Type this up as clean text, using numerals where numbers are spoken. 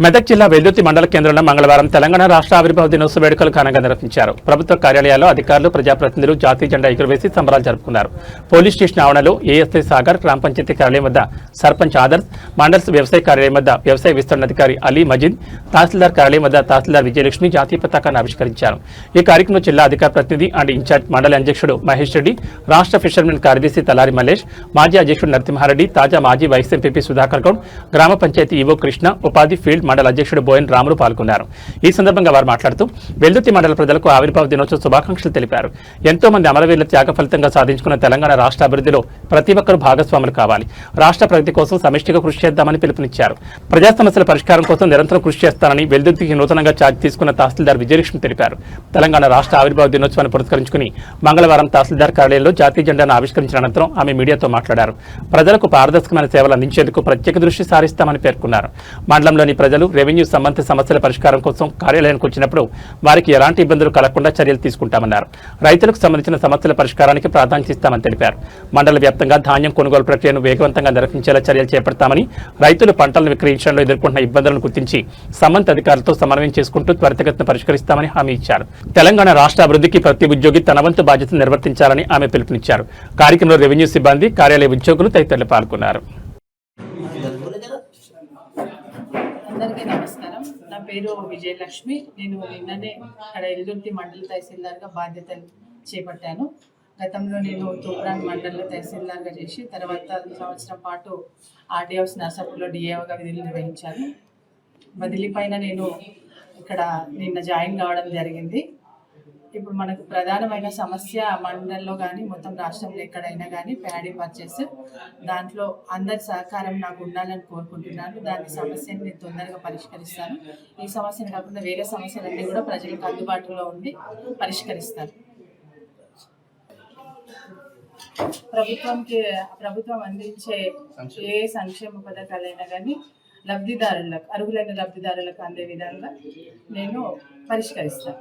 మెదక్ జిల్లా వెల్దుర్తి మండల కేంద్రంలో మంగళవారం తెలంగాణ రాష్ట్ర ఆవిర్భావ దినోత్సవ వేడుకలు ఘనంగా నిర్వహించారు. ప్రభుత్వ కార్యాలయాల్లో అధికారులు, ప్రజాప్రతినిధులు జాతీయ జెండా ఎగురవేసి సంబరాలు జరుపుకున్నారు. పోలీస్ స్టేషన్ ఆవరణలో ఏఎస్ఐ సాగర్, గ్రామ పంచాయతీ కార్యాలయం వద్ద సర్పంచ్ ఆదర్శ్, మండల్ వ్యవసాయ కార్యాలయం వద్ద వ్యవసాయ విస్తరణాధికారి అలీ మజీద్, తహసీల్దార్ కార్యాలయం వద్ద తహసీల్దార్ విజయలక్ష్మి జాతీయ పతాకాన్ని ఆవిష్కరించారు. ఈ కార్యక్రమంలో జిల్లా అధికార ప్రతినిధి అండ్ ఇన్ఛార్జ్ మండల అధ్యక్షుడు మహేష్ రెడ్డి, రాష్ట్ర ఫిషర్మెన్ కార్యదర్శి తలారి మల్లేష్, మాజీ అధ్యక్షుడు నరసింహారెడ్డి, తాజా మాజీ వైస్ ఎంపీ సుధాకర్ గౌడ్, గ్రామ పంచాయతీ ఈవో కృష్ణ, ఉపాధి ఫీల్డ్ మండల అధ్యక్షుడు బోయన్ రాములు పాల్గొన్నారు. ఈ సందర్భంగా వారు మాట్లాడుతూ వెల్దుర్తి మండల ప్రజలకు ఆవిర్భావ దినోత్సవ శుభాకాంక్షలు తెలిపారు. ఎంతో మంది అమరవీరుల త్యాగ ఫలితంగా సాధించుకున్న తెలంగాణ రాష్ట్ర అభివృద్ధిలో ప్రతి ఒక్కరూ భాగస్వాములు కావాలి. రాష్ట్ర ప్రగతి కోసం సమిష్టిగా కృషి చేద్దామని పిలుపునిచ్చారు. ప్రజా సమస్యల పరిష్కారం కోసం నిరంతరం కృషి చేస్తానని వెల్దుర్తికి నూతనంగా ఛార్జ్ తీసుకున్న తహసీల్దార్ విజయలక్ష్మి తెలిపారు. తెలంగాణ రాష్ట్ర ఆవిర్భావ దినోత్సవాన్ని పురస్కరించుకుని మంగళవారం తహసీల్దార్ కార్యాలయంలో జాతీయ జెండాను ఆవిష్కరించిన అనంతరం ఆమె మీడియాతో మాట్లాడారు. ప్రజలకు పారదర్శకమైన సేవలు అందించేందుకు ప్రత్యేక దృష్టి సారిస్తామని పేర్కొన్నారు. మండలంలోని ప్రజలు రెవెన్యూ సంబంధిత సమస్యల పరిష్కారం కోసం కార్యాలయానికి వచ్చినప్పుడు వారికి ఎలాంటి ఇబ్బందులు కలగకుండా చర్యలు తీసుకుంటామన్నారు. రైతులకు సంబంధించిన సమస్యల పరిష్కారానికి ప్రాధాన్యత ఇస్తామని తెలిపారు. మండల వ్యాప్తంగా ధాన్యం కొనుగోలు ప్రక్రియను వేగవంతంగా నిర్వహించేలా చర్యలు చేపడతామని, రైతులు పంటలను విక్రయించడంలో ఎదుర్కొంటున్న ఇబ్బందులను గుర్తించి సంబంధిత అధికారులతో సమన్వయం చేసుకుంటూ త్వరితగతిన పరిష్కరిస్తామని హామీ ఇచ్చారు. తెలంగాణ రాష్ట్ర అభివృద్ధికి ప్రతి ఉద్యోగి తన వంతు బాధ్యతను నిర్వర్తించాలని ఆమె పిలుపునిచ్చారు. కార్యక్రమంలో రెవెన్యూ సిబ్బంది, కార్యాలయ ఉద్యోగులు తదితరులు పాల్గొన్నారు. అందరికీ నమస్కారం. నా పేరు విజయలక్ష్మి. నేను నిన్ననే ఇక్కడ వెల్దుర్తి మండల తహసీల్దార్గా బాధ్యతలు చేపట్టాను. గతంలో నేను తూప్రాన్ మండల తహసీల్దార్గా చేసి తర్వాత సంవత్సరం పాటు ఆర్డీఎఫ్ నర్సాపూర్లో డిఏఓగా విధులు నిర్వహించాను. బదిలీ పైన నేను ఇక్కడ నిన్న జాయిన్ కావడం జరిగింది. ఇప్పుడు మనకు ప్రధానమైన సమస్య మండలంలో కానీ మొత్తం రాష్ట్రంలో ఎక్కడైనా కానీ ప్యాడీ పర్చేస్. దాంట్లో అందరి సహకారం నాకు ఉండాలని కోరుకుంటున్నాను. దాని సమస్యను నేను తొందరగా పరిష్కరిస్తాను. ఈ సమస్యను కాకుండా వేరే సమస్యలన్నీ కూడా ప్రజలకు అందుబాటులో ఉండి పరిష్కరిస్తాను. ప్రభుత్వం అందించే ఏ సంక్షేమ పథకాలైనా కానీ అర్హులైన లబ్ధిదారులకు అందే విధంగా నేను పరిష్కరిస్తాను.